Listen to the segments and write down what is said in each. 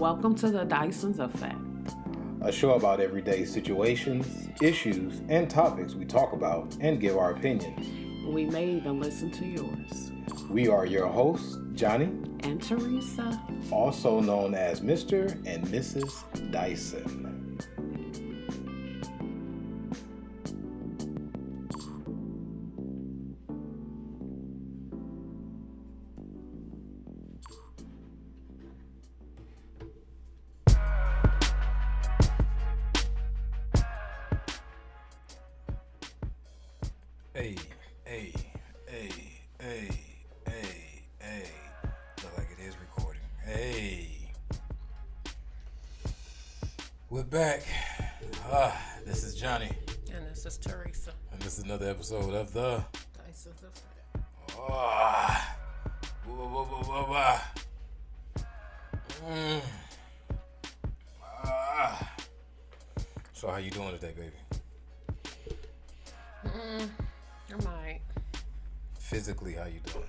Welcome to the DYSON'S Effect, a show about everyday situations, issues, and topics we talk about and give our opinions. We may even listen to yours. We are your hosts, Johnny and Theresa, also known as Mr. and Mrs. Dyson. Hey. Look like it is recording. Hey. We're back. This is Johnny. And this is Theresa. And this is another episode of the DYSON'S Effect. So how you doing today, baby? I might. Physically, how you doing?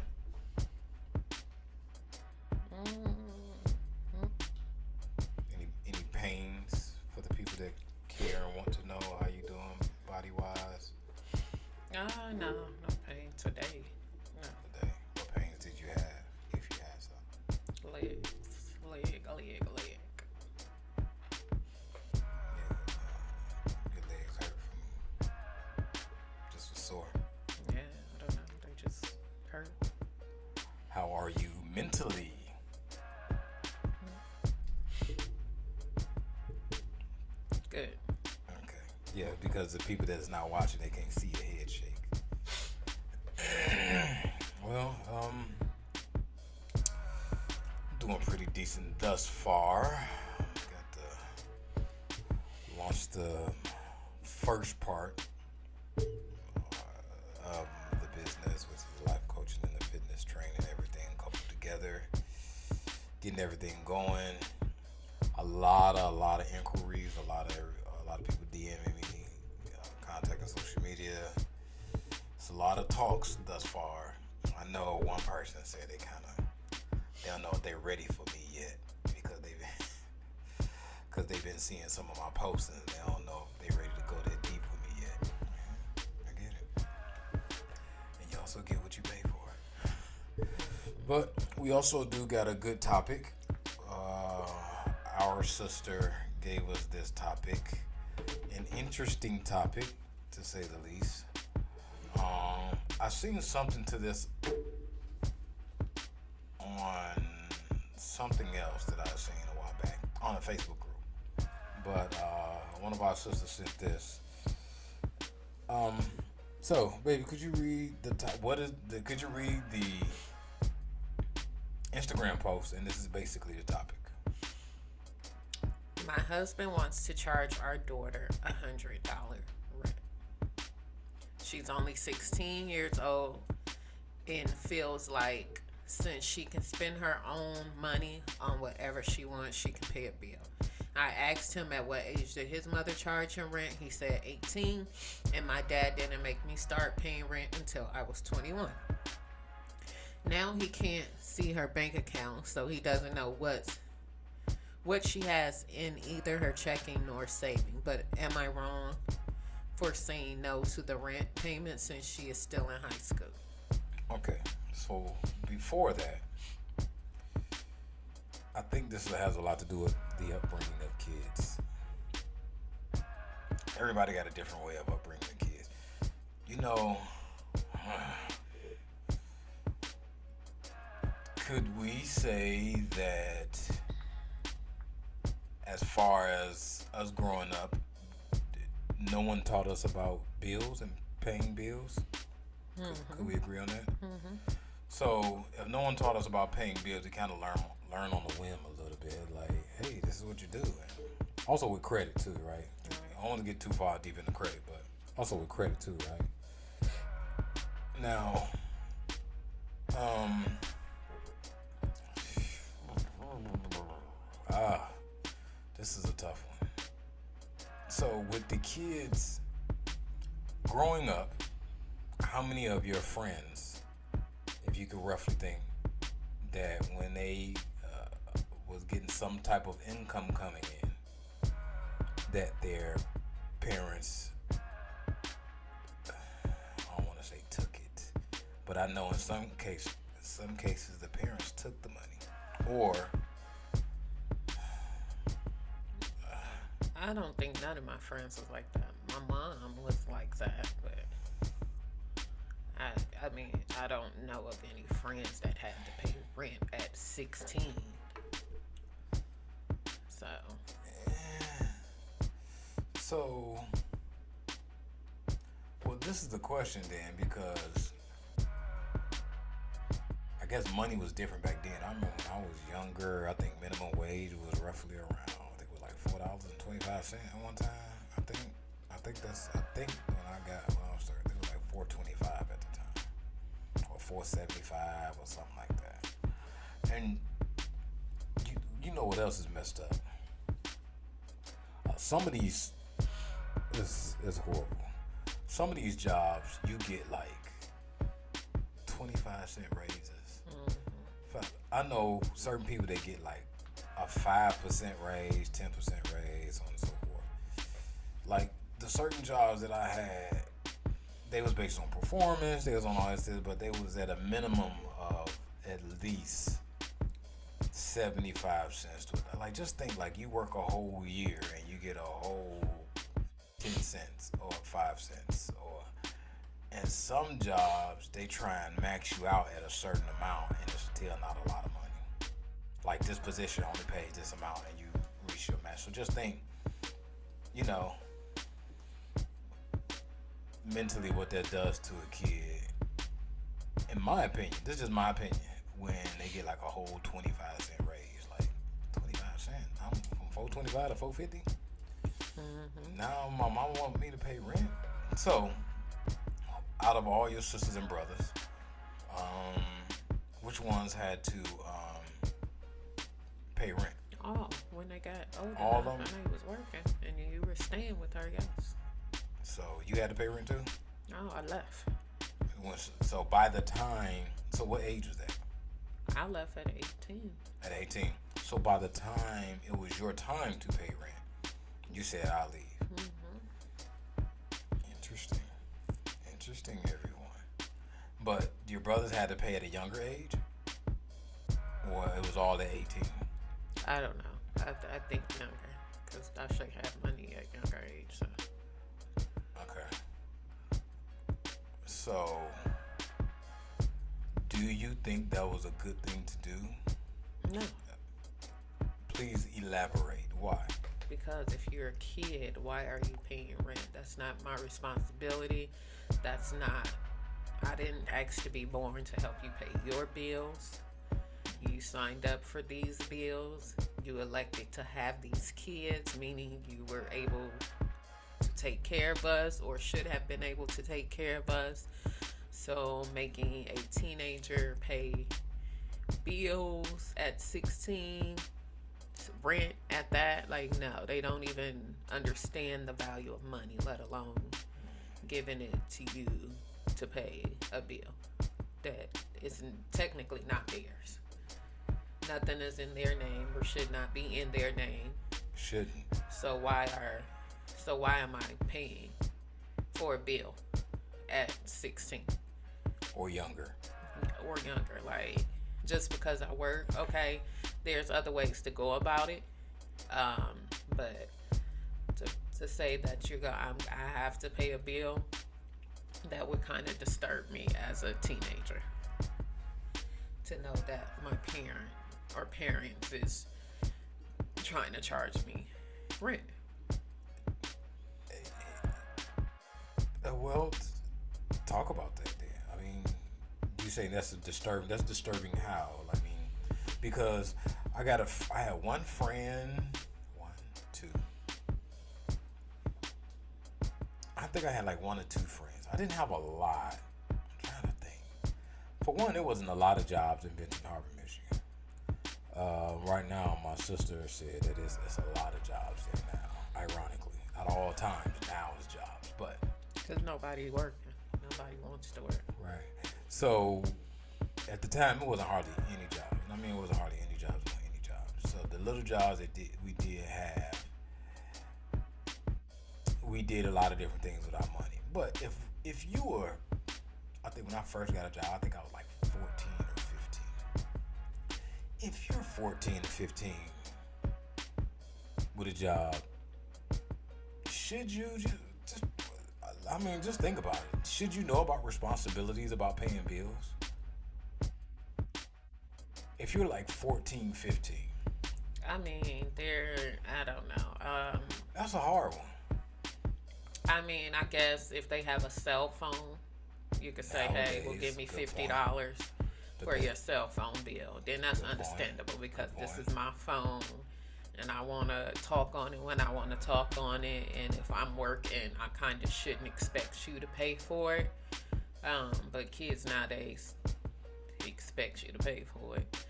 Any pains for the people that care and want to know how you doing body wise? No pain today. No. Today, what pains did you have, if you had some? Leg. Your legs hurt from just a sore. Yeah, I don't know. They just hurt. How are you mentally? Good. Okay. Yeah, because the people that's not watching, they can't see your head shake. Well, doing pretty decent thus far. Launched the first part of the business, which is life coaching and the fitness training, everything coupled together, getting everything going. A lot of inquiries, a lot of people DMing me, contacting social media. It's a lot of talks thus far. I know one person said they don't know if they're ready for me yet because they've been seeing some of my posts and they don't know if they're ready to go that deep with me yet. I get it. And you also get what you pay for. But we also do got a good topic. Our sister gave us this topic, an interesting topic to say the least. I seen something to this on something else that I seen a while back on a Facebook group, but one of our sisters sent this. So baby, could you read could you read the Instagram post? And this is basically the topic. My husband wants to charge our daughter $100 rent. She's only 16 years old and feels like since she can spend her own money on whatever she wants, she can pay a bill. I asked him at what age did his mother charge him rent. He said 18, and my dad didn't make me start paying rent until I was 21. Now he can't see her bank account, so he doesn't know what she has in either her checking nor saving. But am I wrong for saying no to the rent payment since she is still in high school? Okay, so before that, I think this has a lot to do with the upbringing of kids. Everybody got a different way of upbringing the kids. You know, could we say that as far as us growing up, no one taught us about bills and paying bills? Mm-hmm. Could we agree on that? Mm-hmm. So if no one taught us about paying bills, we kind of learn on the whim a little bit. Like, hey, this is what you do. And also with credit too, right? I don't want to get too far deep into credit, but also with credit too, right? Now, this is a tough one. So with the kids growing up, how many of your friends, if you could roughly think, that when they was getting some type of income coming in that their parents, I don't want to say took it, but I know in some cases the parents took the money, or I don't think none of my friends was like that. My mom was like that, but I mean, I don't know of any friends that had to pay rent at 16. So, well, this is the question then, because I guess money was different back then. I remember when I was younger, I think minimum wage was roughly around, I think it was like $4.25 at one time. I think when I was starting, it was like $4.25 at the time, or $4.75 or something like that. And you know what else is messed up? Some of these is horrible. Some of these jobs you get like 25-cent raises. I know certain people that get like a 5% raise, 10% raise, so on and so forth. Like the certain jobs that I had, they was based on performance, they was on all this, but they was at a minimum of at least 75 cents to it. Like, just think, like, you work a whole year and you get a whole 10 cents or 5 cents, and some jobs they try and max you out at a certain amount, and it's still not a lot of money. Like, this position only pays this amount and you reach your max. So just think, you know, mentally what that does to a kid. In my opinion, this is just my opinion, when they get like a whole 25-cent raise, like 25 cents. I'm from $4.25 to $4.50. Now my mom wants me to pay rent. So, out of all your sisters and brothers, which ones had to pay rent? Oh, when they got older, All of them? and they was working, and you were staying with her, yes. So you had to pay rent too? Oh, I left. So by the time, so what age was that? I left at 18. At 18. So by the time it was your time to pay rent, you said, I'll leave. Interesting, everyone. But your brothers had to pay at a younger age? Or it was all at 18? I don't know. I think younger, because I should have money at younger age. So. Okay. So, do you think that was a good thing to do? No. Please elaborate. Why? Because if you're a kid, why are you paying rent? That's not my responsibility. I didn't ask to be born to help you pay your bills. You signed up for these bills. You elected to have these kids, meaning you were able to take care of us, or should have been able to take care of us. So making a teenager pay bills at 16, rent at that, like, no, they don't even understand the value of money, let alone giving it to you to pay a bill that is technically not theirs. Nothing is in their name or should not be in their name. Shouldn't. So why am I paying for a bill at 16 or younger? Like, just because I work, okay, there's other ways to go about it. But to say that I have to pay a bill, that would kind of disturb me as a teenager. To know that my parent or parents is trying to charge me rent. Well, talk about that then. I mean, you say that's disturbing. That's disturbing how? I mean, because I had one friend, I think I had like one or two friends. I didn't have a lot. I'm trying to think. For one, there wasn't a lot of jobs in Benton Harbor, Michigan. Right now, my sister said that it's a lot of jobs there now. Ironically, at all times now is jobs, but because nobody working, nobody wants to work. Right. So at the time, it wasn't hardly any jobs. I mean, it wasn't hardly any jobs on any jobs. So the little jobs that we did have, we did a lot of different things with our money. But if you were, I think when I first got a job, I think I was like 14 or 15. If you're 14 or 15 with a job, should you just think about it. Should you know about responsibilities about paying bills? If you're like 14, 15. I mean, I don't know. That's a hard one. I mean, I guess if they have a cell phone, you could say, hey, well, give me $50 for your cell phone bill. Then that's understandable because this is my phone and I want to talk on it when I want to talk on it. And if I'm working, I kind of shouldn't expect you to pay for it. But kids nowadays expect you to pay for it.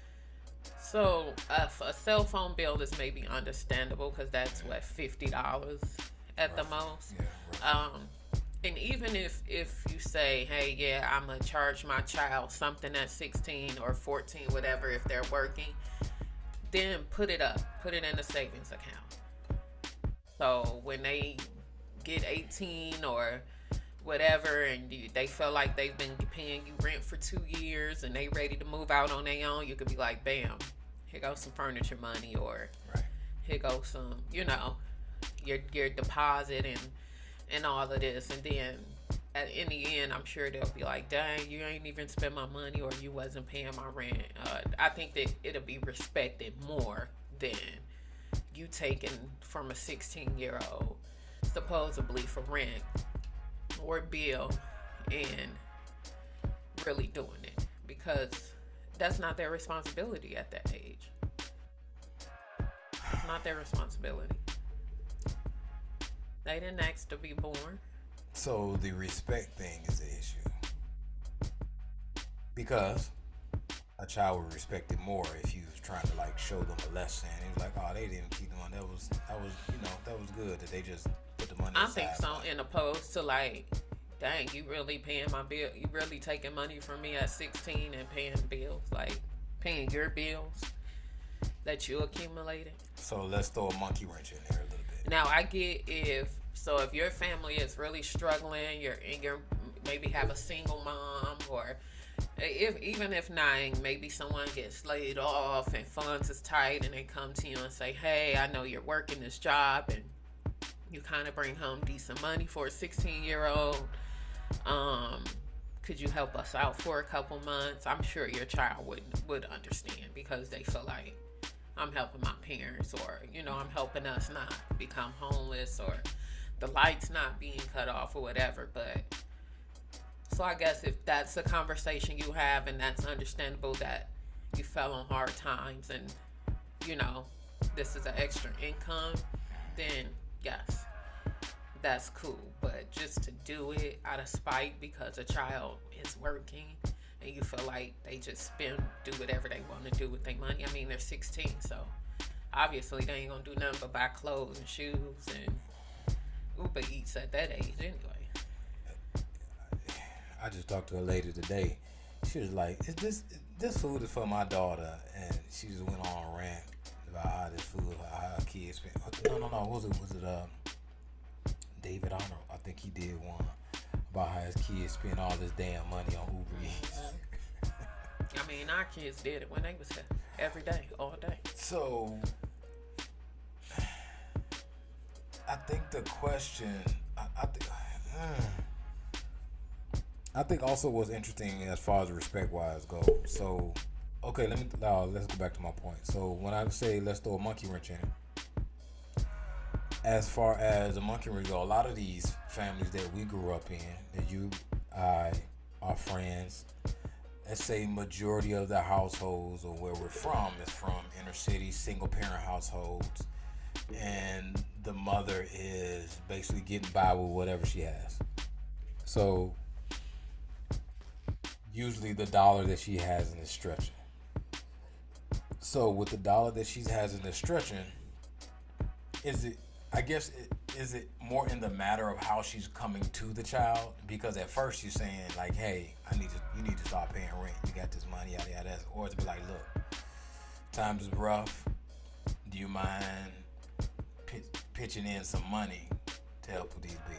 So a cell phone bill is maybe understandable because that's what, $50 at the most. Yeah, and even if you say, hey, yeah, I'm gonna charge my child something at 16 or 14, whatever, if they're working, then put it in a savings account. So when they get 18 or whatever, and they feel like they've been paying you rent for 2 years and they ready to move out on their own, you could be like, bam, here goes some furniture money, or here goes some, your deposit and all of this. And then in the end, I'm sure they'll be like, dang, you ain't even spend my money, or you wasn't paying my rent. I think that it'll be respected more than you taking from a 16-year-old supposedly for rent or bill and really doing it, because that's not their responsibility at that age. It's not their responsibility. They didn't ask to be born. So the respect thing is the issue, because a child would respect it more if you was trying to like show them a lesson. It was like, oh, they didn't keep the money. That was good that they just put the money aside. I think so, in opposed to like, dang, you really paying my bill? You really taking money from me at 16 and paying bills, like paying your bills that you accumulated? So let's throw a monkey wrench in there a little bit. Now I get if your family is really struggling, you're maybe have a single mom, or even if not, maybe someone gets laid off and funds is tight, and they come to you and say, hey, I know you're working this job and you kind of bring home decent money for a 16-year-old. Could you help us out for a couple months? I'm sure your child would understand, because they feel like, I'm helping my parents, or I'm helping us not become homeless, or the lights not being cut off, or whatever. But so I guess if that's a conversation you have, and that's understandable that you fell on hard times, and this is an extra income, then yes, that's cool. But just to do it out of spite because a child is working and you feel like they just do whatever they want to do with their money. I mean, they're 16, so obviously they ain't gonna do nothing but buy clothes and shoes and Uber Eats at that age anyway. I just talked to a lady today. She was like, this food is for my daughter, and she just went on a rant about how this food, how her kids spend. No, was it David Arnold? I think he did one about how his kids spend all this damn money on Uber Eats. I mean, our kids did it when they was here, every day, all day. So I think the question, I think also what's interesting as far as respect-wise goes. So, okay, let's go back to my point. So when I say let's throw a monkey wrench in, as far as a monkey wrench go, a lot of these families that we grew up in, that our friends, let's say majority of the households or where we're from is from inner city single parent households, and the mother is basically getting by with whatever she has. So usually the dollar that she has in is stretching. So with the dollar that she has in is stretching, is it more in the matter of how she's coming to the child? Because at first she's saying like, hey, you need to start paying rent. You got this money, yada yada. Or it's be like, look, times is rough. do you mind pitching in some money to help with these bills?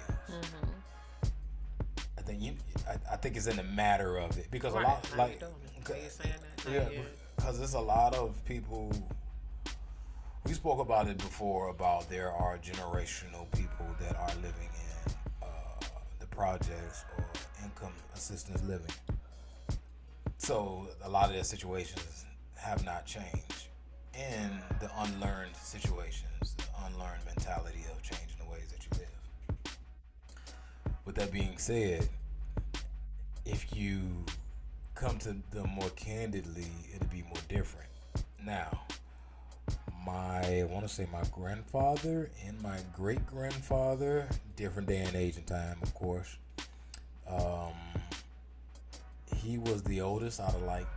I think it's in the matter of it, because a lot, like, are you saying that? yeah, because there's a lot of people. We spoke about it before, about there are generational people that are living in the projects or income assistance living. So a lot of their situations have not changed, and the unlearned situations, the unlearned mentality of changing the ways that you live. With that being said, if you come to them more candidly, it'll be more different. Now, I want to say my grandfather and my great grandfather, different day and age and time, of course. He was the oldest out of like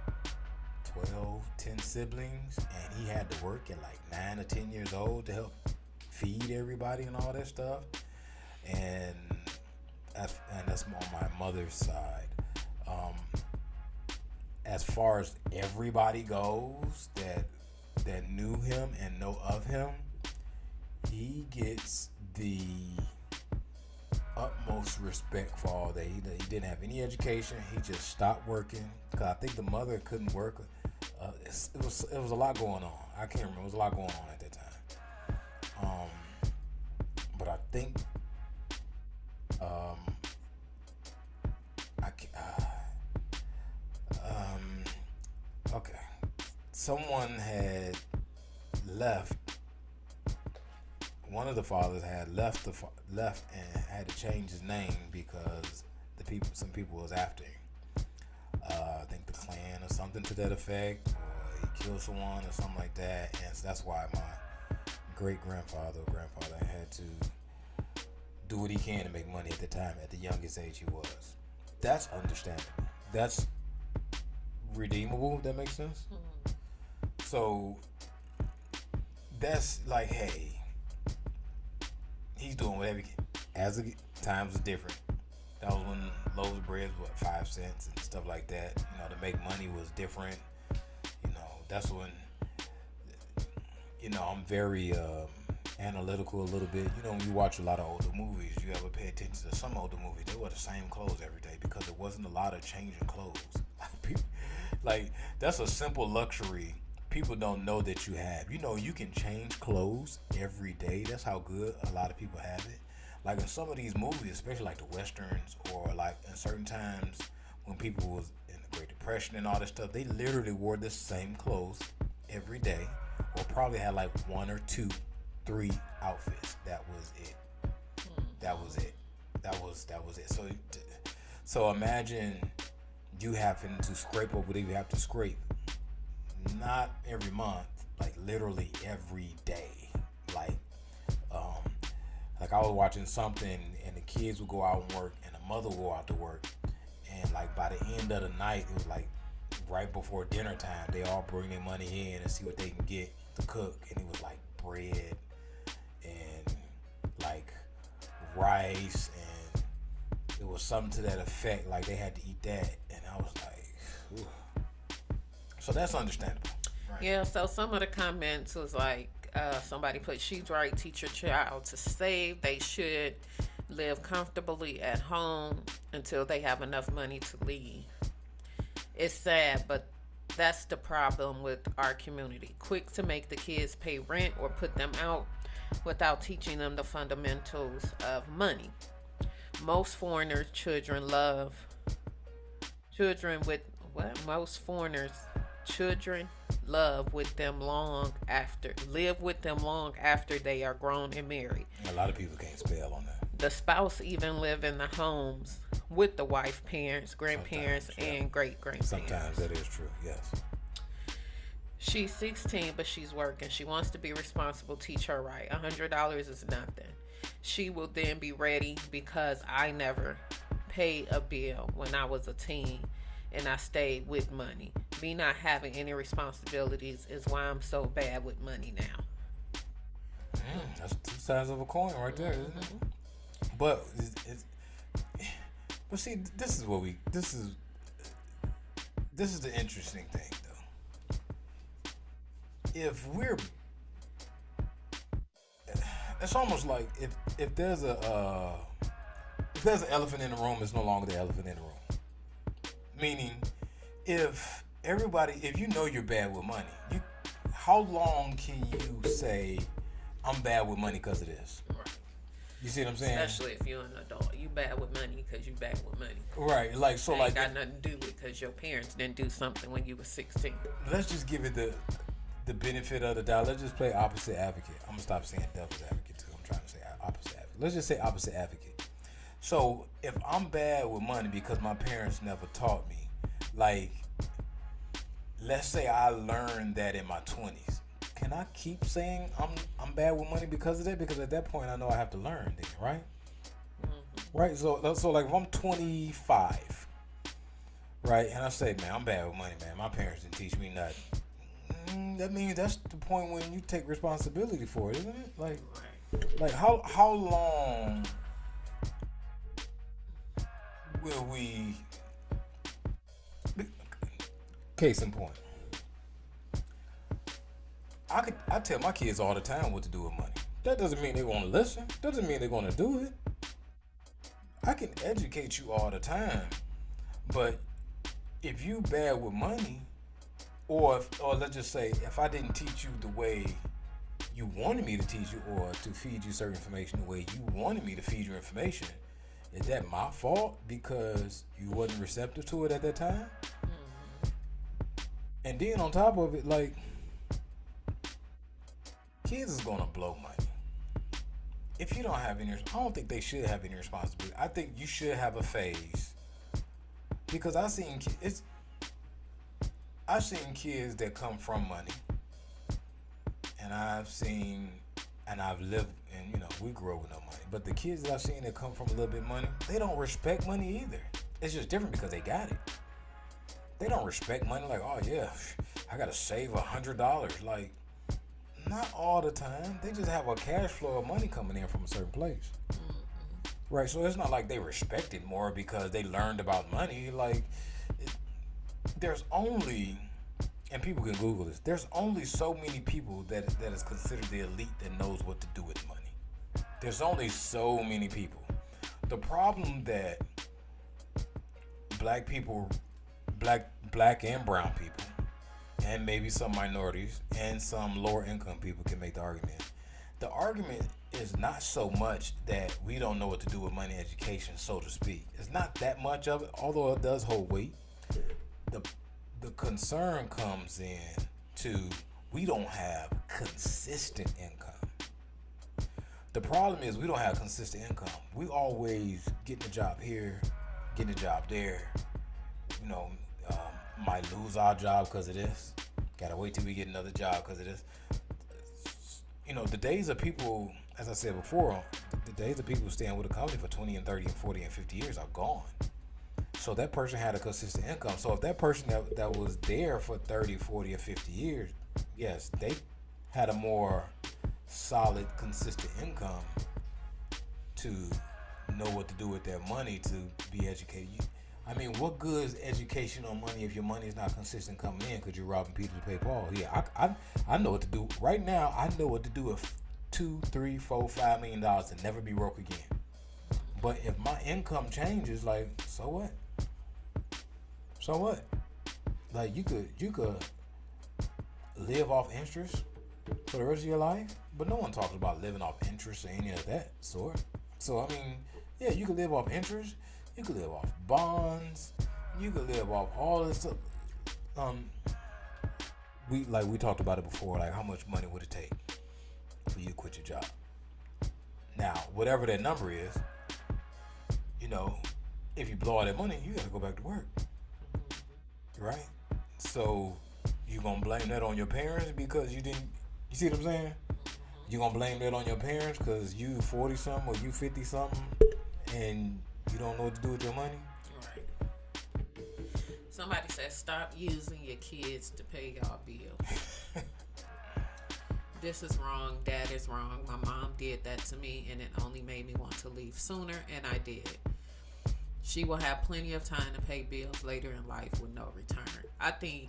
10 siblings, and he had to work at like 9 or 10 years old to help feed everybody and all that stuff. And that's on my mother's side. As far as everybody goes that knew him and know of him, he gets the utmost respect for all that. He didn't have any education. He just stopped working because I think the mother couldn't work. It was a lot going on. I can't remember. It was a lot going on at that time. But I think okay. Someone had left. One of the fathers had left and had to change his name because some people was after him. I think the Klan or something to that effect, or he killed someone or something like that, and so that's why my great grandfather or grandfather had to do what he can to make money at the time, at the youngest age he was. That's understandable. That's redeemable, if that makes sense. So that's like, hey, he's doing whatever he can. As the times was different. That was when loaves of bread was 5 cents and stuff like that. You know, to make money was different. You know, that's when, you know, I'm very analytical a little bit. You know, when you watch a lot of older movies, you ever pay attention to some older movies, they wear the same clothes every day because there wasn't a lot of changing clothes. Like, that's a simple luxury people don't know that you have. You know, you can change clothes every day. That's how good a lot of people have it. Like in some of these movies, especially like the Westerns, or like in certain times when people was in the Great Depression and all this stuff, they literally wore the same clothes every day, or probably had like 1 or 2, 3 outfits. That was it. That was it. That was it. So imagine you having to scrape up whatever you have to scrape. Not every month, like literally every day. Like I was watching something, and the kids would go out and work, and the mother would go out to work, and like by the end of the night, it was like right before dinner time, they all bring their money in and see what they can get to cook, and it was like bread and like rice, and it was something to that effect, like they had to eat that, and I was like, ooh. So that's understandable. Right. Yeah, so some of the comments was like, somebody put, she's right, teach your child to save. They should live comfortably at home until they have enough money to leave. It's sad, but that's the problem with our community. Quick to make the kids pay rent or put them out without teaching them the fundamentals of money. Most foreigners' children live with them long after they are grown and married. A lot of people can't spell on that. The spouse even live in the homes with the wife, parents, grandparents, and great-grandparents. Sometimes that is true, yes. She's 16, but she's working. She wants to be responsible. Teach her right. $100 is nothing. She will then be ready because I never paid a bill when I was a teen, and I stayed with money. Me not having any responsibilities is why I'm so bad with money now. That's 2 sides of a coin right there, isn't it? But but see, this is the interesting thing though. If we're It's almost like if there's if there's an elephant in the room, it's no longer the elephant in the room. Meaning, if you know you're bad with money, how long can you say I'm bad with money because of this? Right. You see what I'm saying? Especially if you're an adult, you bad with money because you bad with money. Right. Like so, Ain't like got nothing to do with because your parents didn't do something when you were 16. let's just give it the benefit of the doubt. Let's just play opposite advocate. I'm gonna stop saying devil's advocate too. I'm trying to say opposite advocate. Let's just say opposite advocate. So if I'm bad with money because my parents never taught me, like, let's say I learned that in my 20s. Can I keep saying I'm bad with money because of that? Because at that point I know I have to learn then, right? Mm-hmm. Right. So like if I'm 25, right, and I say, man, I'm bad with money, man. My parents didn't teach me nothing. That means that's the point when you take responsibility for it, isn't it? Like how long will we? Case in point. I tell my kids all the time what to do with money. That doesn't mean they want to listen. Doesn't mean they're going to do it. I can educate you all the time, but if you bad with money, or let's just say if I didn't teach you the way you wanted me to teach you, or to feed you certain information the way you wanted me to feed you information, is that my fault because you wasn't receptive to it at that time? And then on top of it, like, kids is gonna blow money. If you don't have any, I don't think they should have any responsibility. I think you should have a phase, because I've seen kids that come from money, and I've lived, and we grew up with no money. But the kids that I've seen that come from a little bit of money, they don't respect money either. It's just different because they got it. They don't respect money like, oh yeah, I gotta save $100. Like, not all the time. They just have a cash flow of money coming in from a certain place. Right, so it's not like they respect it more because they learned about money. Like, there's only, and people can Google this, there's only so many people that is considered the elite that knows what to do with money. There's only so many people. The problem that black and brown people, and maybe some minorities and some lower income people can make the argument. The argument is not so much that we don't know what to do with money education, so to speak. It's not that much of it, although it does hold weight. The concern comes in to we don't have consistent income. The problem is we don't have consistent income. We always getting a job here, getting a job there. Might lose our job because of this. Gotta wait till we get another job because of this. The days of people, as I said before, the days of people staying with a company for 20 and 30 and 40 and 50 years are gone. So that person had a consistent income. So if that person that was there for 30, 40, or 50 years, yes, they had a more solid, consistent income to know what to do with their money to be educated. I mean, what good is education on money if your money is not consistent coming in because you're robbing Peter to pay Paul? Yeah, I know what to do. Right now, I know what to do with $2, $3, $4, $5 million and never be broke again. But if my income changes, like, so what? So what? Like, you could live off interest for the rest of your life, but no one talks about living off interest or any of that sort. So, I mean, yeah, you could live off interest. You could live off bonds. You could live off all this stuff. We talked about it before. Like, how much money would it take for you to quit your job? Now, whatever that number is, if you blow all that money, you got to go back to work, right? So you gonna blame that on your parents because you didn't? You see what I'm saying? You gonna blame that on your parents because you 40 something or you 50 something and you don't know what to do with your money? Right. Somebody said stop using your kids to pay y'all bills. This is wrong. That is wrong. My mom did that to me, and it only made me want to leave sooner, and I did. She will have plenty of time to pay bills later in life with no return. I think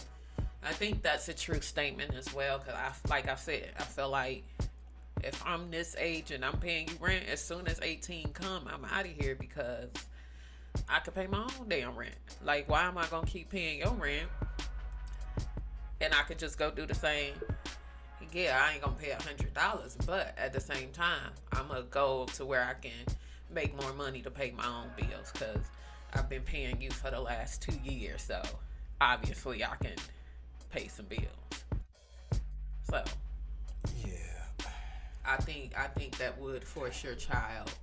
that's a true statement as well, because like I said, I feel like If I'm this age and I'm paying you rent, as soon as 18 come, I'm out of here because I could pay my own damn rent. Like, why am I gonna keep paying your rent and I could just go do the same? Yeah, I ain't gonna pay $100, but at the same time, I'm gonna go to where I can make more money to pay my own bills because I've been paying you for the last 2 years, so obviously I can pay some bills. So Yeah. I think that would force your child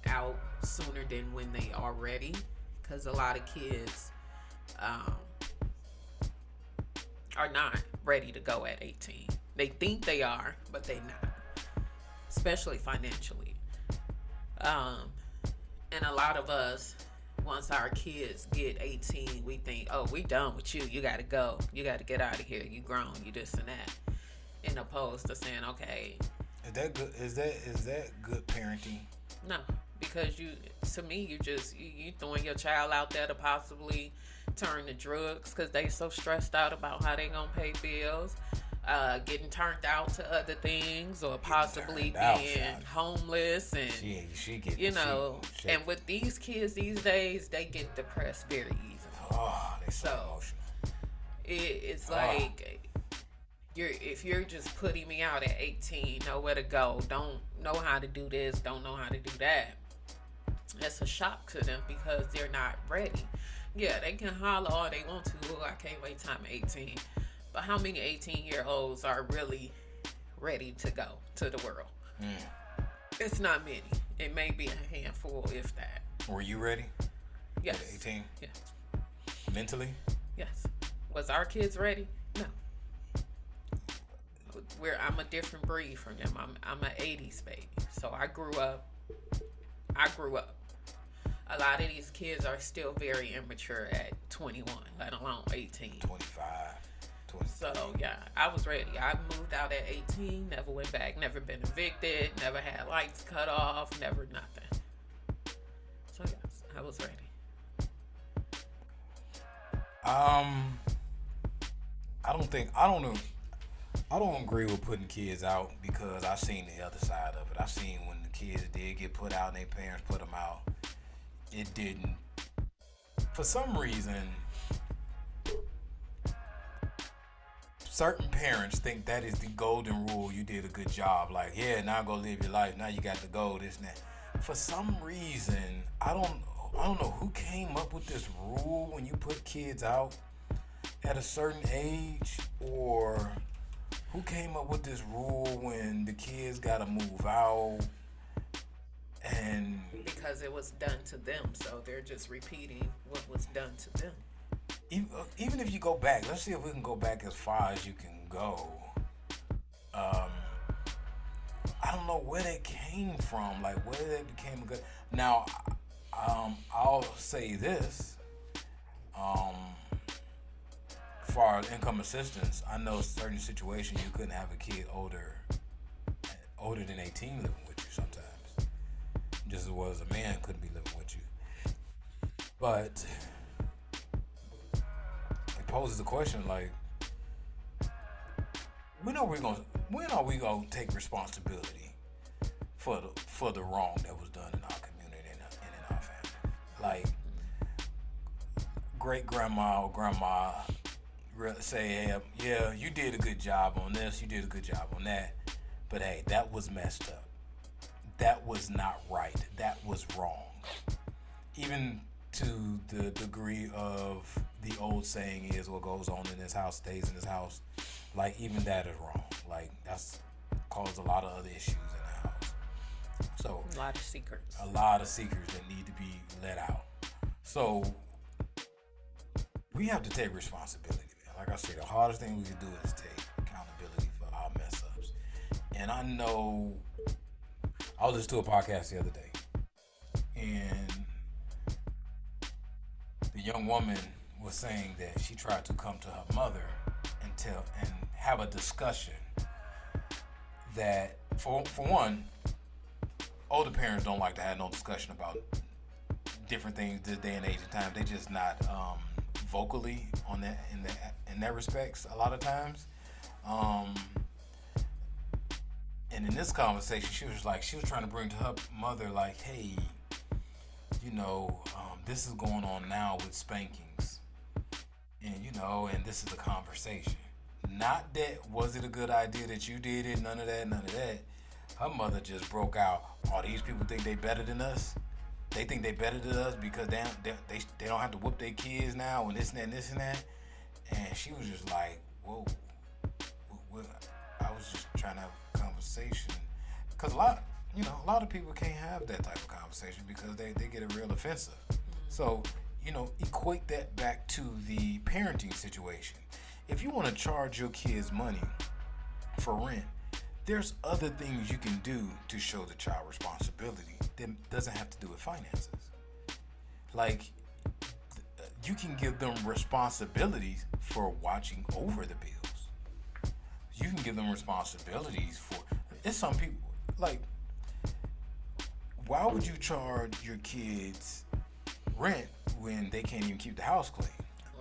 out sooner than when they are ready, because a lot of kids are not ready to go at 18. They think they are, but they not, especially financially. And a lot of us, once our kids get 18, we think, oh, we done with you. You got to go. You got to get out of here. You grown. You this and that. In opposed to saying, okay. Is that good? Is that good parenting? No, because to me, you throwing your child out there to possibly turn to drugs because they so stressed out about how they gonna pay bills. Getting turned out to other things, or possibly being homeless, and she get, and with these kids these days, they get depressed very easily. Oh, they so emotional. It's like if you're just putting me out at 18, nowhere to go, don't know how to do this, don't know how to do that. That's a shock to them because they're not ready. Yeah, they can holler all they want to. Oh, I can't wait till I'm 18. But how many 18-year-olds are really ready to go to the world? It's not many. It may be a handful, if that. Were you ready? Yes. At 18? Yes. Mentally? Yes. Was our kids ready? No. I'm a different breed from them. I'm an 80s baby. So I grew up. A lot of these kids are still very immature at 21, let alone 18. 25. So yeah, I was ready. I moved out at 18, never went back, never been evicted, never had lights cut off, never nothing. So yes, I was ready. I don't agree with putting kids out because I seen the other side of it. I seen when the kids did get put out and their parents put them out, it didn't. For some reason, certain parents think that is the golden rule. You did a good job. Like, yeah, now go live your life. Now you got to go, this and that. For some reason, I don't know who came up with this rule when you put kids out at a certain age, or who came up with this rule when the kids got to move out. And because it was done to them, so they're just repeating what was done to them. Even if you go back, let's see if we can go back as far as you can go. I don't know where that came from, like where that became a good. Now, I'll say this. As far as income assistance, I know certain situations you couldn't have a kid older than 18 living with you sometimes. Just as well as a man couldn't be living with you. But it poses a question like, when are we gonna take responsibility for the wrong that was done in our community and in our family? Like, great grandma or grandma say, yeah, you did a good job on this, you did a good job on that, but hey, that was messed up. That was not right. That was wrong. Even to the degree of the old saying is, what goes on in this house stays in this house. Like, even that is wrong. Like, that's caused a lot of other issues in the house. So a lot of secrets. A lot of secrets that need to be let out. So we have to take responsibility, man. Like I said, the hardest thing we can do is take accountability for our mess ups. And I know I was listening to a podcast the other day, and the young woman was saying that she tried to come to her mother and have a discussion that, for one, older parents don't like to have no discussion about different things this day and age and time. They just not vocally on that in that respects a lot of times. And in this conversation, she was trying to bring to her mother, like, hey, this is going on now with spankings. And this is the conversation. Not that, was it a good idea that you did it? None of that. Her mother just broke out. Oh, these people think they better than us? They think they better than us because they don't have to whoop their kids now and this and that and this and that. And she was just like, whoa. I was just trying to have a conversation. Because a lot of people can't have that type of conversation because they get it real offensive. So, equate that back to the parenting situation. If you want to charge your kids money for rent, there's other things you can do to show the child responsibility that doesn't have to do with finances. Like, you can give them responsibilities for watching over the bills. You can give them responsibilities for, it's some people, like, why would you charge your kids rent when they can't even keep the house clean?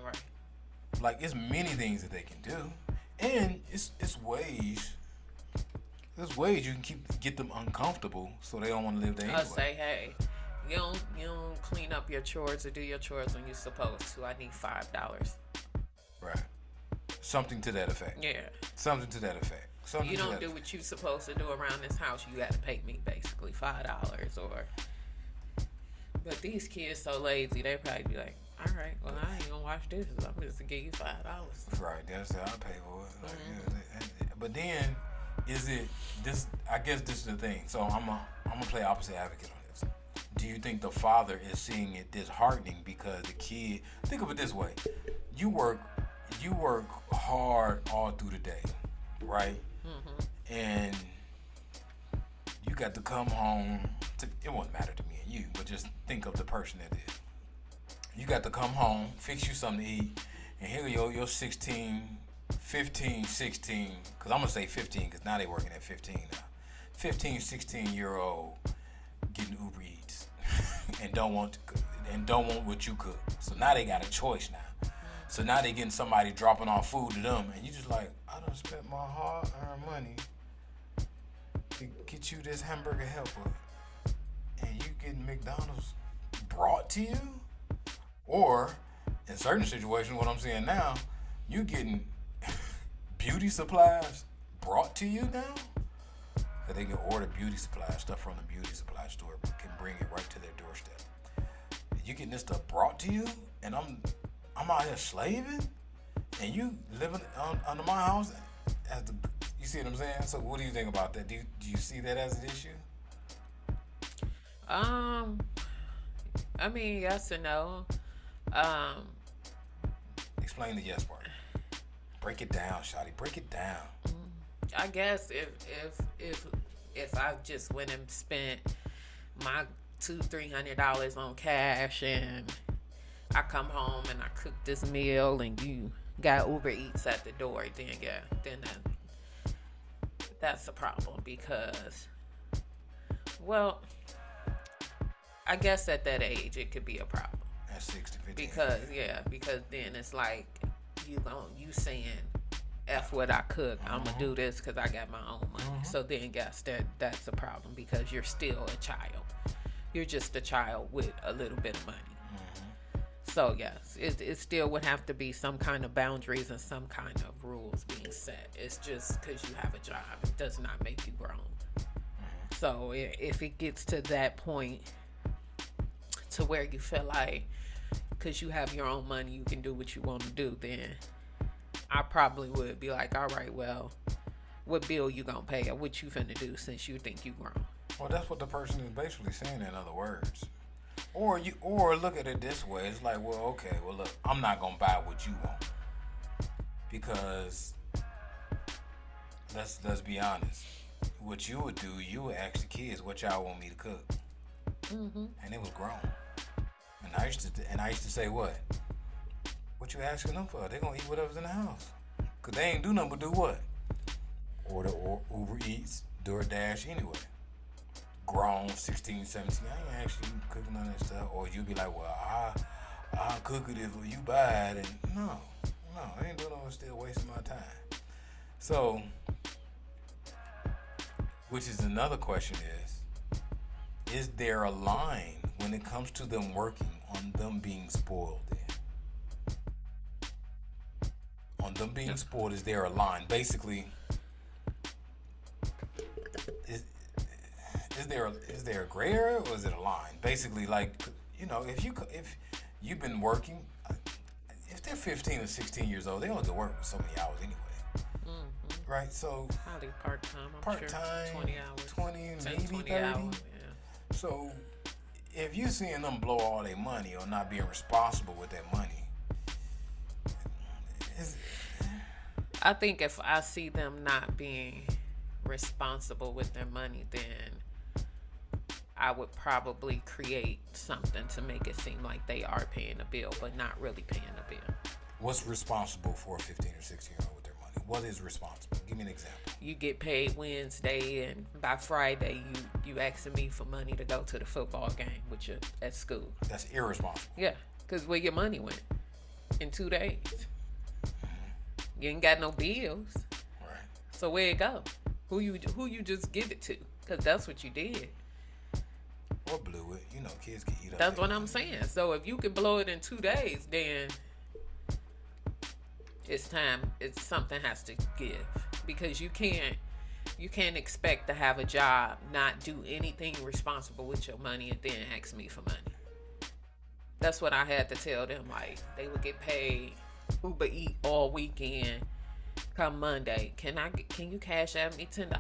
Right. Like, it's many things that they can do. And it's ways. There's ways you can get them uncomfortable so they don't want to live there anyway. Say, hey, you don't clean up your chores or do your chores when you're supposed to. I need $5. Right. Something to that effect. Yeah. Something to that effect. You don't do what you're supposed to do around this house. You got to pay me basically $5 or. But these kids so lazy, they probably be like, all right, well, I ain't gonna wash dishes. I'm just gonna give you $5. Right. That's how I pay for it. Like, but then. Is it this? I guess this is the thing. So I'm gonna play opposite advocate on this. Do you think the father is seeing it disheartening because the kid? Think of it this way: you work hard all through the day, right? Mm-hmm. And you got to come home. It won't matter to me and you, but just think of the person that is. You got to come home, fix you something to eat, and here you're 15, 16, because I'm going to say 15 because now they're working at 15 now. 15, 16-year-old getting Uber Eats and don't want what you cook. So now they got a choice now. So now they getting somebody dropping off food to them and you just like, I done spent my hard-earned money to get you this hamburger helper and you getting McDonald's brought to you? Or in certain situations, what I'm seeing now, you getting beauty supplies brought to you now? So they can order beauty supplies, stuff from the beauty supply store, can bring it right to their doorstep. You getting this stuff brought to you, and I'm out here slaving, and you living under my house you see what I'm saying? So what do you think about that? Do you see that as an issue? I mean, yes and no. Explain the yes part. Break it down, Shotty. Break it down. I guess if I just went and spent my $200-300 on cash and I come home and I cook this meal and you got Uber Eats at the door, then that's a problem because, well, I guess at that age it could be a problem. At 60, 50. Because then it's like you saying F what I cook. I'm gonna do this because I got my own money. So then guess that's a problem because you're still a child. You're just a child with a little bit of money. So yes, it still would have to be some kind of boundaries and some kind of rules being set. It's just because you have a job, it does not make you grown. So if it gets to that point to where you feel like because you have your own money, you can do what you want to do, then I probably would be like, all right, well, what bill you gonna pay or what you finna do since you think you grown? Well, that's what the person is basically saying in other words. Or look at it this way. It's like, well, okay, well, look, I'm not gonna buy what you want because let's be honest. What you would do, you would ask the kids what y'all want me to cook, and it was grown. And I used to say what you asking them for? They gonna eat whatever's in the house, cause they ain't do nothing but do what? Order or Uber Eats, DoorDash anyway. Grown, 16, 17, I ain't actually cooking none of that stuff. Or you be like, well, I'll cook it if you buy it. And no, I ain't doing no still wasting my time. So, Which is another question is there a line when it comes to them working on them being spoiled then? On them being spoiled, is there a line? Basically, is there a gray area or is it a line? Basically, like, you know, if you've been working, if they're 15 or 16 years old, they only go work so many hours anyway. Right, so Probably part-time, I'm part-time, sure. 20 hours. 20, 10, maybe 20 30. hours, yeah. So if you're seeing them blow all their money or not being responsible with their money, I think if I see them not being responsible with their money, then I would probably create something to make it seem like they are paying a bill, but not really paying a bill. what's responsible for a 15 or 16-year-old with their money? What is responsible? Give me an example. You get paid Wednesday, and by Friday, you asking me for money to go to the football game with you at school. That's irresponsible. Yeah, because where your money went in 2 days. You ain't got no bills. Right. So where it go? Who you just give it to? Because that's what you did. Or blew it. You know, kids can eat up. That's what I'm saying. So if you can blow it in 2 days, then it's time. It's something has to give, because you can't expect to have a job, not do anything responsible with your money, and then ask me for money. That's what I had to tell them. Like, they would get paid Uber Eat all weekend. Come Monday, can you cash out me $10?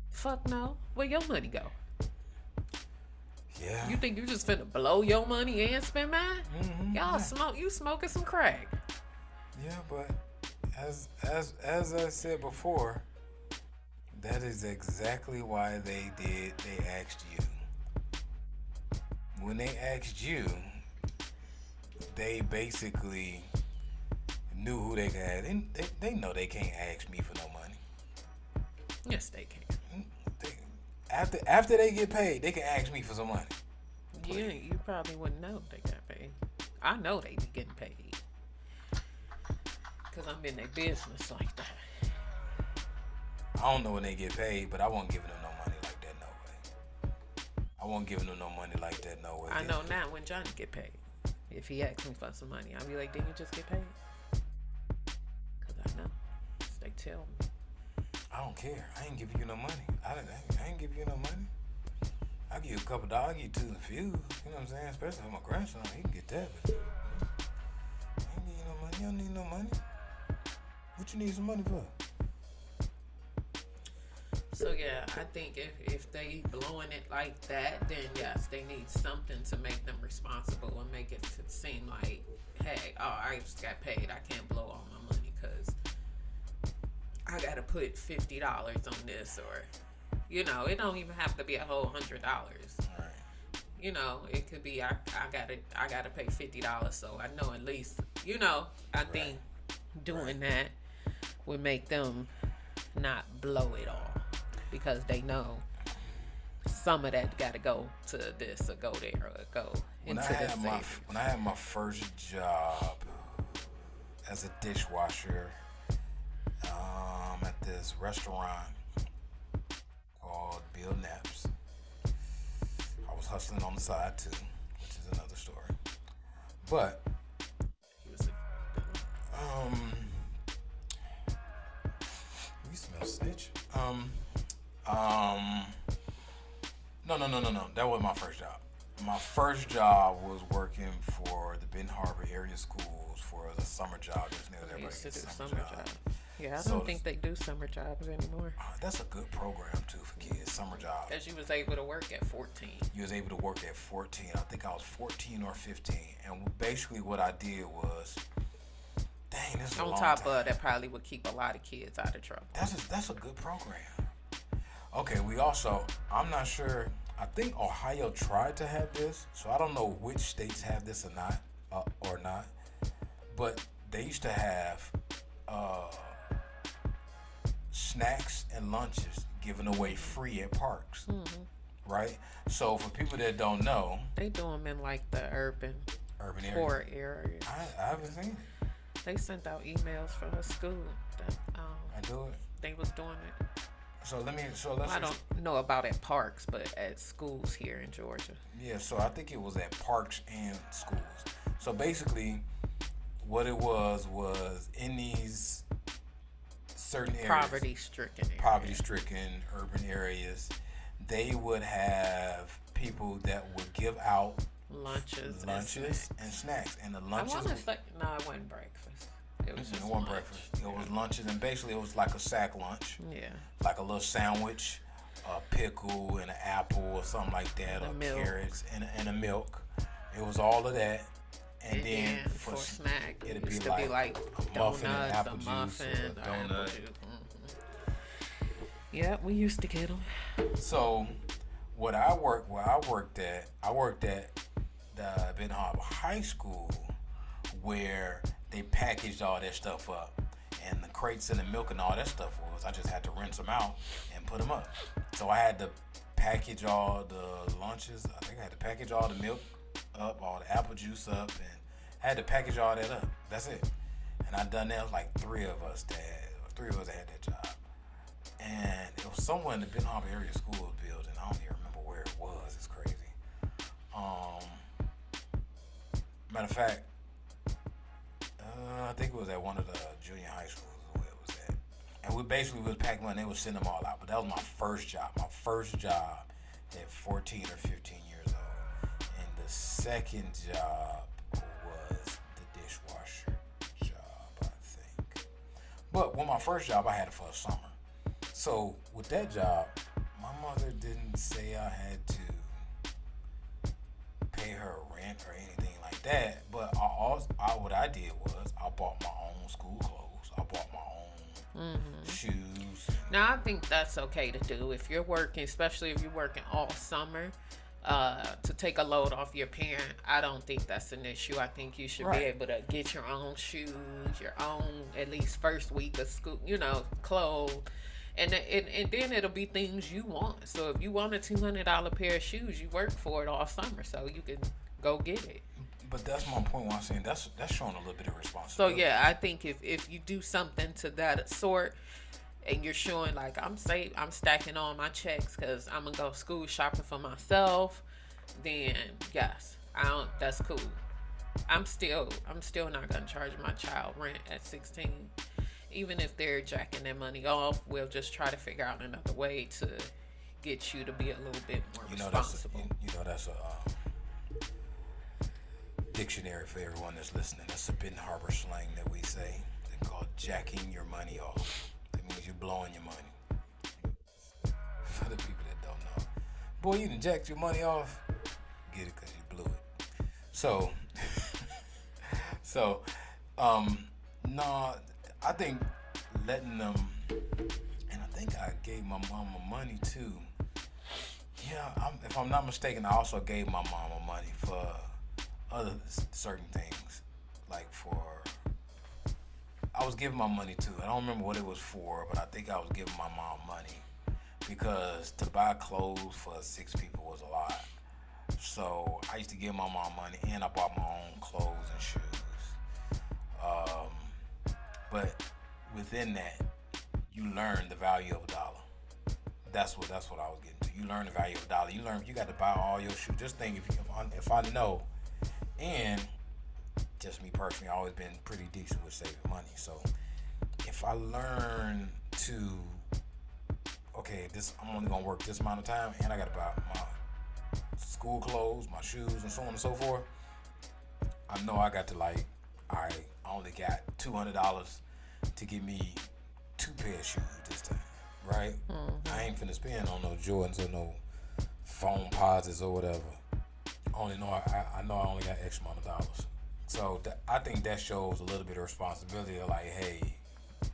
Fuck no. Where your money go? Yeah. You think you just finna blow your money and spend mine? Mm-hmm. Y'all you smoking some crack. Yeah, but as I said before, that is exactly why they asked you. When they asked you, they basically knew who they had. They know they can't ask me for no money. Yes, they can. After they get paid, they can ask me for some money. Yeah, you probably wouldn't know they got paid. I know they be getting paid, because I'm in their business like that. I don't know when they get paid, but I won't give them no money like that, no way. I won't give them no money like that, no way. I know now when Johnny get paid. If he asks me for some money, I'll be like, didn't you just get paid? Because I know. They tell me. I don't care. I ain't giving you no money. I ain't giving you no money. I'll give you a couple dollars. I'll give you two and few. You know what I'm saying? Especially for my grandson. He can get that. But I ain't give you no money. You don't need no money. What you need some money for? So yeah, I think if they blowing it like that, then yes, they need something to make them responsible and make it seem like, hey, I just got paid. I can't blow all my money because I gotta put $50 on this, or it don't even have to be a whole $100. Right. It could be I gotta pay $50, so I know at least I think doing that would make them not blow it all, because they know some of that got to go to this or go there or go into the savings. When I had my first job as a dishwasher at this restaurant called Bill Knapp's, I was hustling on the side too, which is another story. But you smell snitch. No. That wasn't my first job. My first job was working for the Benton Harbor area schools for the summer job. They used to do summer jobs. Yeah, I don't think they do summer jobs anymore. That's a good program too for kids, summer jobs. Because you was able to work at 14. You was able to work at 14. I think I was 14 or 15. And basically what I did was, dang, this is a long time. On top of that, probably would keep a lot of kids out of trouble. That's a good program. Okay, we also, I'm not sure, I think Ohio tried to have this, so I don't know which states have this or not, but they used to have snacks and lunches given away free at parks, right? So for people that don't know, they do them in like the urban area. Poor area. I haven't seen it. They sent out emails from the school that I do it. they was doing it. let's. I don't know about at parks, but at schools here in Georgia. Yeah, so I think it was at parks and schools. So basically, what it was in these certain areas, poverty-stricken urban areas, they would have people that would give out lunches and snacks. And the I lunches. want to say no, it wasn't breakfast. It was just It wasn't lunch. breakfast. It was lunches, and basically it was like a sack lunch. Yeah. Like a little sandwich, a pickle, and an apple, or something like that, or milk. carrots, and a milk. It was all of that. And then for snack, it it'd used be to be like a muffin and donuts, apple a juice, muffin, or a or donut. apple juice. Yeah, we used to get them. So, where I worked at the Ben Harbor High School, where they packaged all that stuff up, and the crates and the milk and all that stuff I just had to rinse them out and put them up. So I had to package all the lunches. I think I had to package all the milk up, all the apple juice up, and I had to package all that up. That's it. And I done that. It was like three of us that had that job. And it was somewhere in the Ben Harbor area school building. I don't even remember where it was. It's crazy. Matter of fact, I think it was at one of the junior high schools where it was at. And we basically was packing money. They would send them all out. But that was my first job. My first job at 14 or 15 years old. And the second job was the dishwasher job, I think. But with my first job, I had it for a summer. So with that job, my mother didn't say I had to pay her rent or anything like that. But what I did was I bought my own school clothes. I bought my own shoes. Now I think that's okay to do if you're working, especially if you're working all summer. To take a load off your parent, I don't think that's an issue. I think you should be able to get your own shoes, your own at least first week of school, clothes. And then it'll be things you want. So if you want a $200 pair of shoes, you work for it all summer, so you can go get it. But that's my point. When I'm saying that's showing a little bit of So responsibility. yeah, I think if you do something to that sort, and you're showing like I'm stacking on my checks because I'm gonna go school shopping for myself, then yes, that's cool. I'm still not gonna charge my child rent at 16. Even if they're jacking their money off, we'll just try to figure out another way to get you to be a little bit more responsible. That's a dictionary for everyone that's listening. That's a Ben Harbor slang that we say. It's called jacking your money off. That means you're blowing your money. For the people that don't know. Boy, you done jacked your money off. Get it because you blew it. No, I think letting them, and I think I gave my mama money too. Yeah, if I'm not mistaken, I also gave my mama money for other certain things. Like I was giving my money too. I don't remember what it was for, but I think I was giving my mom money because to buy clothes for 6 people was a lot. So I used to give my mom money, and I bought my own clothes and shoes. But within that, you learn the value of a dollar. That's what I was getting to. You learn the value of a dollar. You learn you got to buy all your shoes. Just think if I know, and just me personally, I've always been pretty decent with saving money. So if I learn to, I'm only gonna work this amount of time, and I got to buy my school clothes, my shoes, and so on and so forth. I know I got to I only got $200 to give me 2 pair of shoes this time, right? Mm-hmm. I ain't finna spend on no Jordans or no foam posits or whatever. I know I only got X amount of dollars. So I think that shows a little bit of responsibility of hey,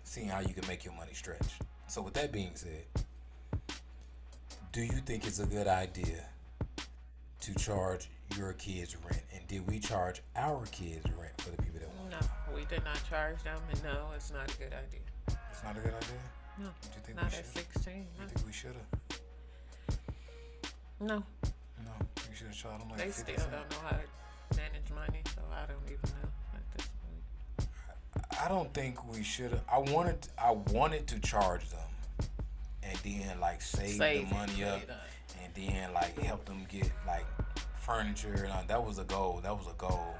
seeing how you can make your money stretch. So with that being said, do you think it's a good idea to charge your kids rent? And did we charge our kids rent for the people that want? No, we did not charge them, and no, it's not a good idea. It's not a good idea? No, Do you think not we at should? 16. You think we should have? No. No, we should have charged them They 50 still cents. don't know how to manage money, so I don't even know at this point. I don't think we should have. I wanted to charge them and then like save Save the money it, up, put it up. and then like help them get like furniture. And that was a goal. That was a goal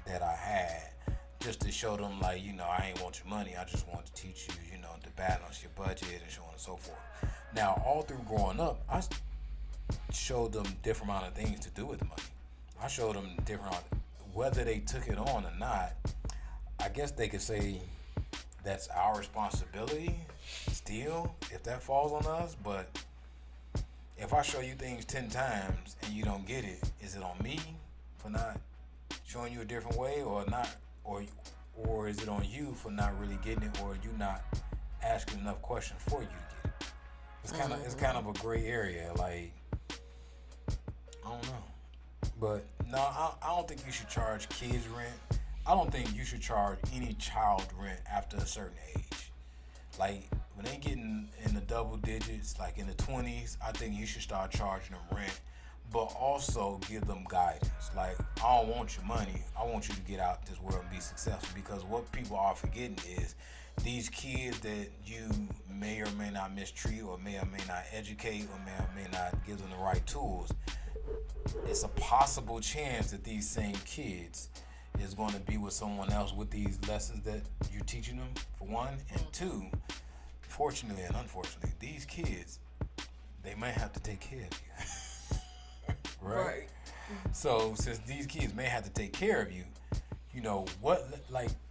that I had, just to show them like, I ain't want your money. I just want to teach you, to balance your budget and so on and so forth. Now, all through growing up, I showed them different amount of things to do with money. I showed them different, whether they took it on or not. I guess they could say that's our responsibility still, if that falls on us. But if I show you things 10 times and you don't get it, is it on me for not showing you a different way, or not, or is it on you for not really getting it, or you not asking enough questions for you to get it? It's kind of a gray area. Like, I don't know, but no, I don't think you should charge kids rent. I don't think you should charge any child rent after a certain age. Like, when they get in the double digits, like in the 20s, I think you should start charging them rent, but also give them guidance. Like, I don't want your money. I want you to get out this world and be successful. Because what people are forgetting is these kids that you may or may not mistreat, or may not educate, or may not give them the right tools. It's a possible chance that these same kids is going to be with someone else with these lessons that you're teaching them, for one. And two, fortunately and unfortunately, these kids, they may have to take care of you. Right? So since these kids may have to take care of you,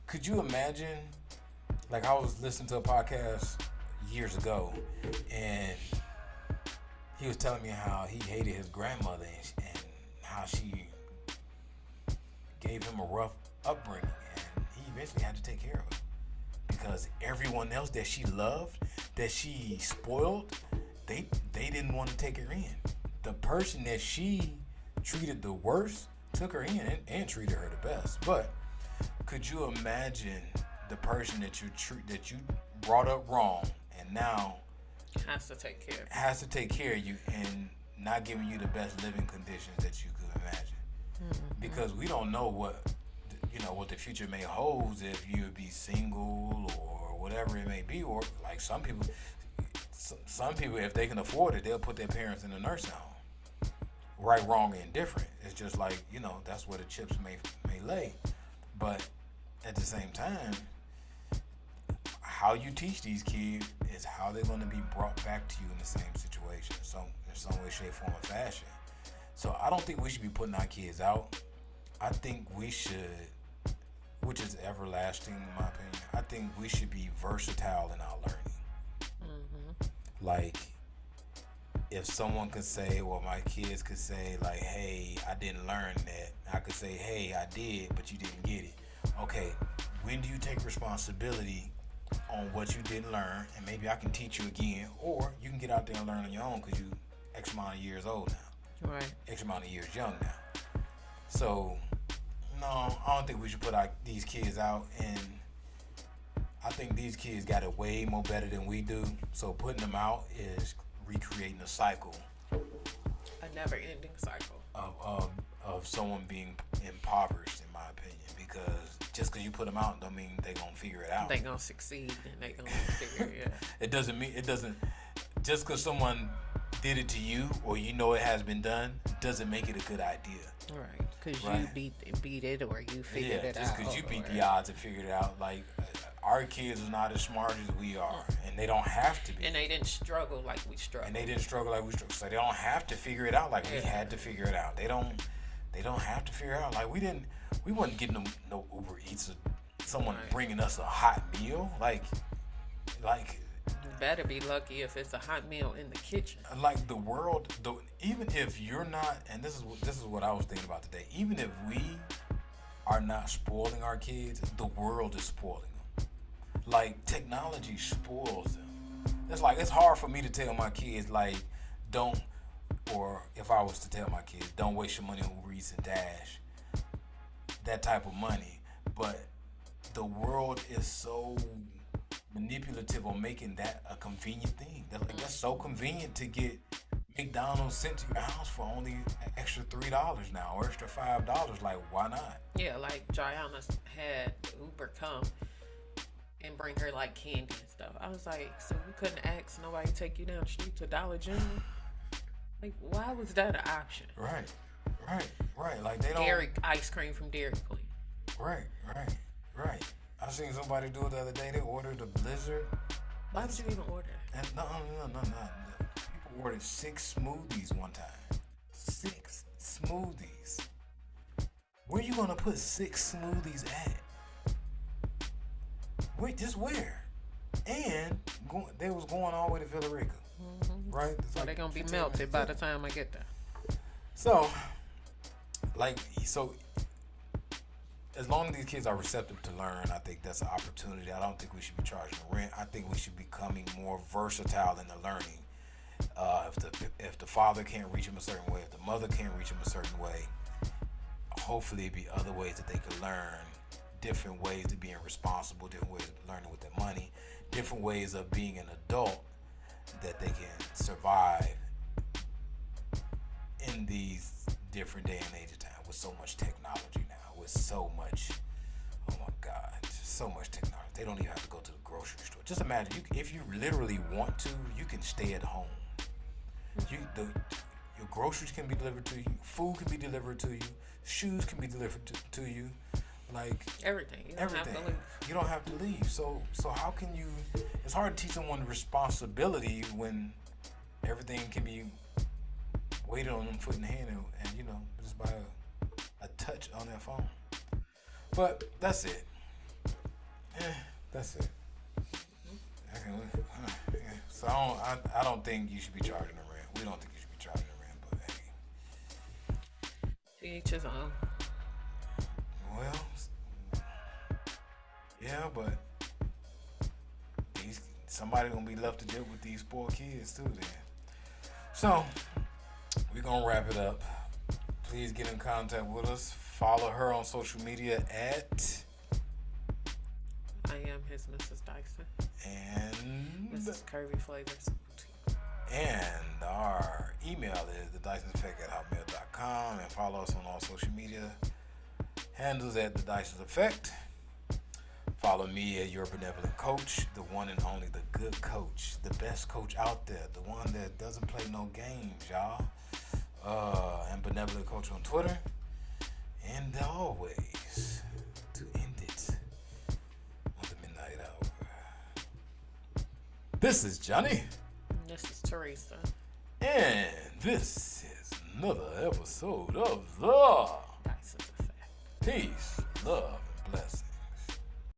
could you imagine, like, I was listening to a podcast years ago, and he was telling me how he hated his grandmother and how she gave him a rough upbringing, and he eventually had to take care of her because everyone else that she loved, that she spoiled, they didn't want to take her in. The person that she treated the worst took her in and treated her the best. But could you imagine the person that you brought up wrong and now has to take care of you and not giving you the best living conditions that you could imagine? Because we don't know what the future may hold, if you would be single or whatever it may be, or like some people, if they can afford it, they'll put their parents in a nursing home. Right, wrong, and indifferent. It's just like, that's where the chips may lay. But at the same time, how you teach these kids is how they're going to be brought back to you in the same situation, in some way, shape, form, or fashion. So I don't think we should be putting our kids out. I think we should, which is everlasting in my opinion, I think we should be versatile in our learning. Like, if someone could say, or my kids could say, like, hey, I didn't learn that. I could say, hey, I did, but you didn't get it. Okay, when do you take responsibility on what you didn't learn? And maybe I can teach you again, or you can get out there and learn on your own because you X amount of years old now. Right. X amount of years young now. So, no, I don't think we should put these kids out, and I think these kids got it way more better than we do. So putting them out is recreating a cycle. A never-ending cycle. Of someone being impoverished, in my opinion. Because just because you put them out don't mean they're going to figure it out. They're going to succeed, and they're going to figure it out. It doesn't, just because someone did it to you, or it has been done, doesn't make it a good idea. Right, because you beat it, or you figured it out. Just because you beat the odds and figured it out. Like, our kids are not as smart as we are, and they don't have to be. And they didn't struggle like we struggled. So they don't have to figure it out like we had to figure it out. They don't have to figure it out. Like, we wasn't getting them no Uber Eats or someone bringing us a hot meal. Like you better be lucky if it's a hot meal in the kitchen. Like, the world, even if you're not, and this is what I was thinking about today. Even if we are not spoiling our kids, the world is spoiling them. Like, technology spoils them. It's hard for me to tell my kids, like, don't, or if I was to tell my kids, don't waste your money on Uber Eats and Dash, that type of money. But the world is so manipulative on making that a convenient thing. That's so convenient to get McDonald's sent to your house for only an extra $3 now, or extra $5. Like, why not? Yeah, like Gianna had Uber come, and bring her like candy and stuff. I was like, so you couldn't ask nobody to take you down the street to Dollar General? Like, why was that an option? Right. Like they don't. Dairy ice cream from Dairy Queen. Right. I seen somebody do it the other day. They ordered a Blizzard. Why would you even order that? No. People ordered 6 smoothies one time. 6 smoothies. Where you gonna put 6 smoothies at? Wait, just where? And they was going all the way to Villarica. Right? It's So like they're gonna be 15 melted minutes. by the time I get there. So, as long as these kids are receptive to learn, I think that's an opportunity. I don't think we should be charging rent. I think we should be becoming more versatile in the learning. If the father can't reach them a certain way, if the mother can't reach them a certain way, hopefully it'd be other ways that they could learn, different ways of being responsible, different ways of learning with their money, different ways of being an adult that they can survive in these different day and age of time with so much technology now, with so much, oh my God, just so much technology. They don't even have to go to the grocery store. Just imagine, if you literally want to, you can stay at home. Your groceries can be delivered to you, food can be delivered to you, shoes can be delivered to you, like Everything. You don't everything. have to leave. You don't have to leave. So how can you? It's hard to teach someone responsibility when everything can be waited on them, foot in the hand, and just by a touch on their phone. But that's it. That's it. So I don't think you should be charging the rent. We don't think you should be charging the rent, but hey. To each his own. Well, yeah, but somebody gonna be left to deal with these poor kids too then. So we're gonna wrap it up. Please get in contact with us. Follow her on social media at I am his Mrs. Dyson. and Mrs. Curvy Flavors. And our email is thedysonseffect@hotmail.com, and follow us on all social media handles at The Dyson's Effect. Follow me as your benevolent coach, the one and only, the good coach, the best coach out there, the one that doesn't play no games, y'all. And benevolent coach on Twitter. And always, to end it on the midnight hour, this is Johnny. This is Theresa. And this is another episode of The Dyson's Effect. Peace, Love,